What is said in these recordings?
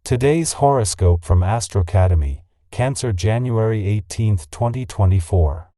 Today's horoscope from Astro Academy, Cancer, January 18, 2024.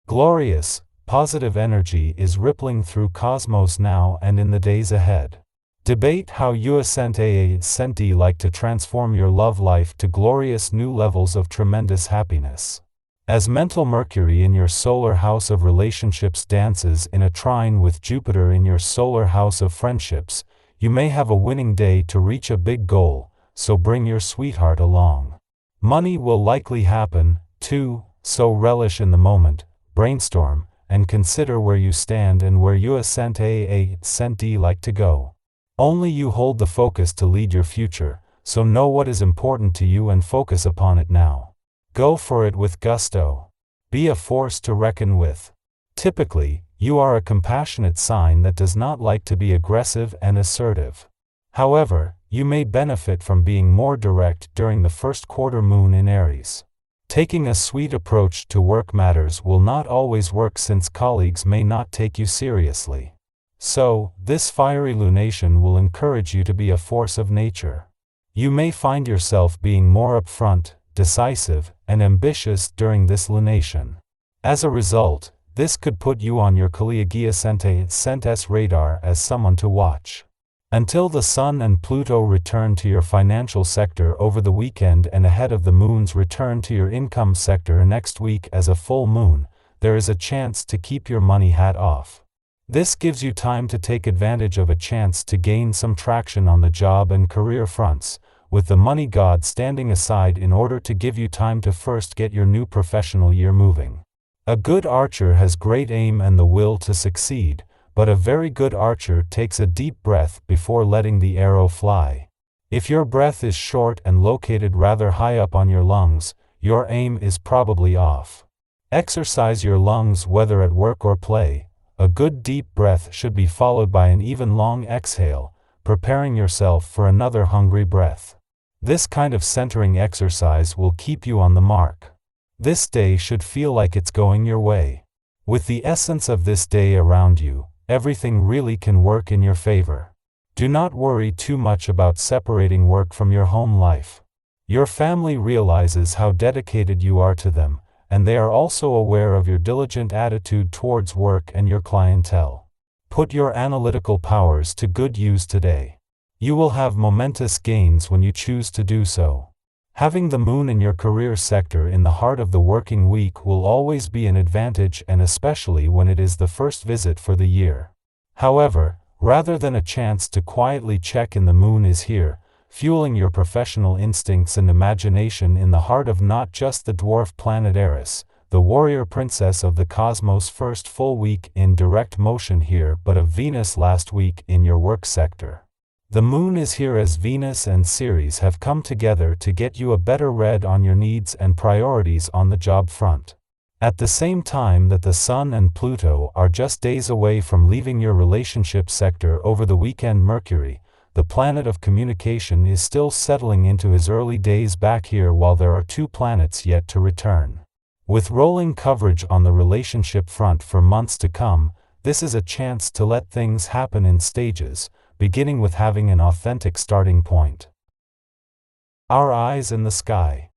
Glorious, positive energy is rippling through cosmos now and in the days ahead. Debate how you ascend like to transform your love life to glorious new levels of tremendous happiness. As mental Mercury in your solar house of relationships dances in a trine with Jupiter in your solar house of friendships, you may have a winning day to reach a big goal, so bring your sweetheart along. Money will likely happen, too, so relish in the moment, brainstorm, and consider where you stand and where you ascend like to go. Only you hold the focus to lead your future, so know what is important to you and focus upon it now. Go for it with gusto. Be a force to reckon with. Typically, you are a compassionate sign that does not like to be aggressive and assertive. However, you may benefit from being more direct during the first quarter moon in Aries. Taking a sweet approach to work matters will not always work since colleagues may not take you seriously. So, this fiery lunation will encourage you to be a force of nature. You may find yourself being more upfront, decisive, and ambitious during this lunation. As a result, this could put you on your Centaur's radar as someone to watch. Until the Sun and Pluto return to your financial sector over the weekend and ahead of the Moon's return to your income sector next week as a full moon, there is a chance to keep your money hat off. This gives you time to take advantage of a chance to gain some traction on the job and career fronts, with the money god standing aside in order to give you time to first get your new professional year moving. A good archer has great aim and the will to succeed, but a very good archer takes a deep breath before letting the arrow fly. If your breath is short and located rather high up on your lungs, your aim is probably off. Exercise your lungs whether at work or play. A good deep breath should be followed by an even long exhale, preparing yourself for another hungry breath. This kind of centering exercise will keep you on the mark. This day should feel like it's going your way. With the essence of this day around you, everything really can work in your favor. Do not worry too much about separating work from your home life. Your family realizes how dedicated you are to them, and they are also aware of your diligent attitude towards work and your clientele. Put your analytical powers to good use today. You will have momentous gains when you choose to do so. Having the moon in your career sector in the heart of the working week will always be an advantage, and especially when it is the first visit for the year. However, rather than a chance to quietly check in, the moon is here, fueling your professional instincts and imagination in the heart of not just the dwarf planet Eris, the warrior princess of the cosmos, first full week in direct motion here, but of Venus last week in your work sector. The moon is here as Venus and Ceres have come together to get you a better read on your needs and priorities on the job front. At the same time that the Sun and Pluto are just days away from leaving your relationship sector over the weekend, Mercury, the planet of communication, is still settling into his early days back here while there are two planets yet to return. With rolling coverage on the relationship front for months to come, this is a chance to let things happen in stages, beginning with having an authentic starting point. Our eyes in the sky.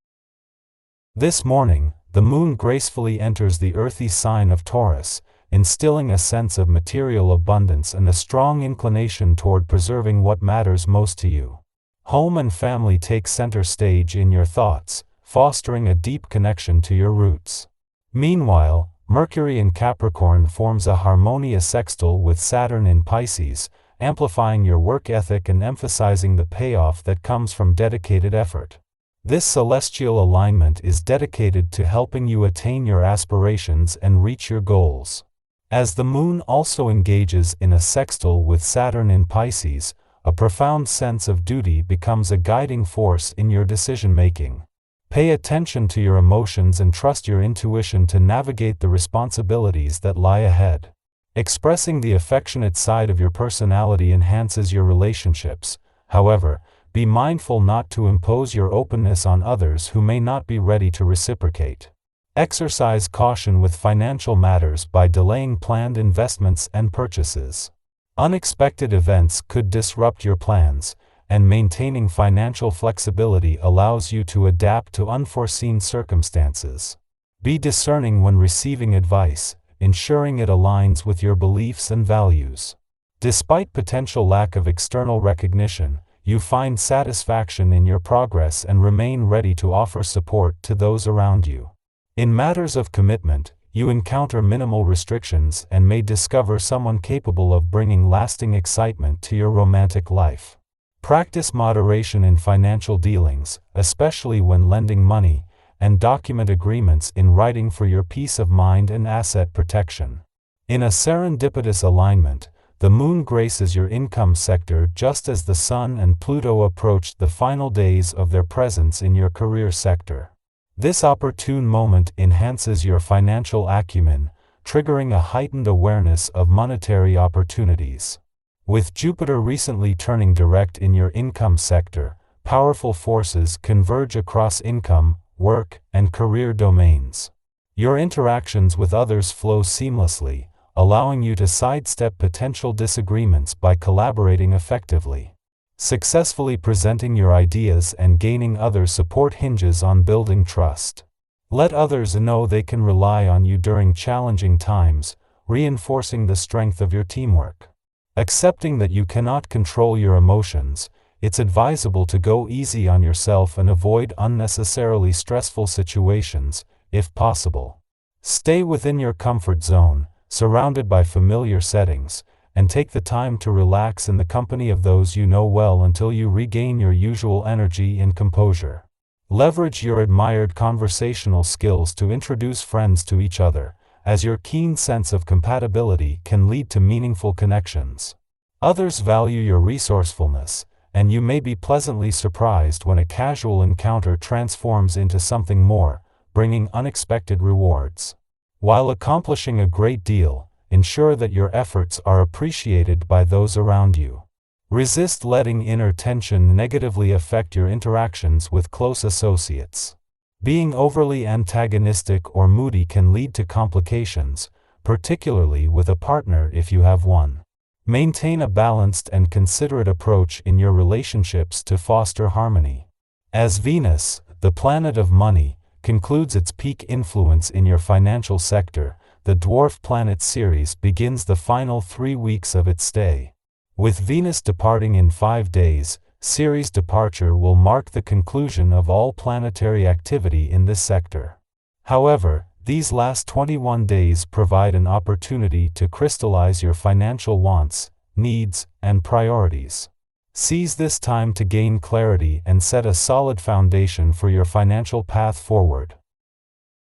This morning, the moon gracefully enters the earthy sign of Taurus, instilling a sense of material abundance and a strong inclination toward preserving what matters most to you. Home and family take center stage in your thoughts, fostering a deep connection to your roots. Meanwhile, Mercury in Capricorn forms a harmonious sextile with Saturn in Pisces, amplifying your work ethic and emphasizing the payoff that comes from dedicated effort. This celestial alignment is dedicated to helping you attain your aspirations and reach your goals. As the moon also engages in a sextile with Saturn in Pisces, a profound sense of duty becomes a guiding force in your decision-making. Pay attention to your emotions and trust your intuition to navigate the responsibilities that lie ahead. Expressing the affectionate side of your personality enhances your relationships. However, be mindful not to impose your openness on others who may not be ready to reciprocate. Exercise caution with financial matters by delaying planned investments and purchases. Unexpected events could disrupt your plans, and maintaining financial flexibility allows you to adapt to unforeseen circumstances. Be discerning when receiving advice, ensuring it aligns with your beliefs and values. Despite potential lack of external recognition, you find satisfaction in your progress and remain ready to offer support to those around you. In matters of commitment, you encounter minimal restrictions and may discover someone capable of bringing lasting excitement to your romantic life. Practice moderation in financial dealings, especially when lending money, and document agreements in writing for your peace of mind and asset protection. In a serendipitous alignment, the moon graces your income sector just as the sun and Pluto approached the final days of their presence in your career sector. This opportune moment enhances your financial acumen, triggering a heightened awareness of monetary opportunities. With Jupiter recently turning direct in your income sector, powerful forces converge across income, work, and career domains. Your interactions with others flow seamlessly, allowing you to sidestep potential disagreements by collaborating effectively. Successfully presenting your ideas and gaining other support hinges on building trust. Let others know they can rely on you during challenging times, reinforcing the strength of your teamwork. Accepting that you cannot control your emotions, it's advisable to go easy on yourself and avoid unnecessarily stressful situations, if possible. Stay within your comfort zone, surrounded by familiar settings, and take the time to relax in the company of those you know well until you regain your usual energy and composure. Leverage your admired conversational skills to introduce friends to each other, as your keen sense of compatibility can lead to meaningful connections. Others value your resourcefulness, and you may be pleasantly surprised when a casual encounter transforms into something more, bringing unexpected rewards. While accomplishing a great deal, ensure that your efforts are appreciated by those around you. Resist letting inner tension negatively affect your interactions with close associates. Being overly antagonistic or moody can lead to complications, particularly with a partner if you have one. Maintain a balanced and considerate approach in your relationships to foster harmony. As Venus, the planet of money, concludes its peak influence in your financial sector, the dwarf planet Ceres begins the final 3 weeks of its stay. With Venus departing in 5 days, Ceres' departure will mark the conclusion of all planetary activity in this sector. However, these last 21 days provide an opportunity to crystallize your financial wants, needs, and priorities. Seize this time to gain clarity and set a solid foundation for your financial path forward.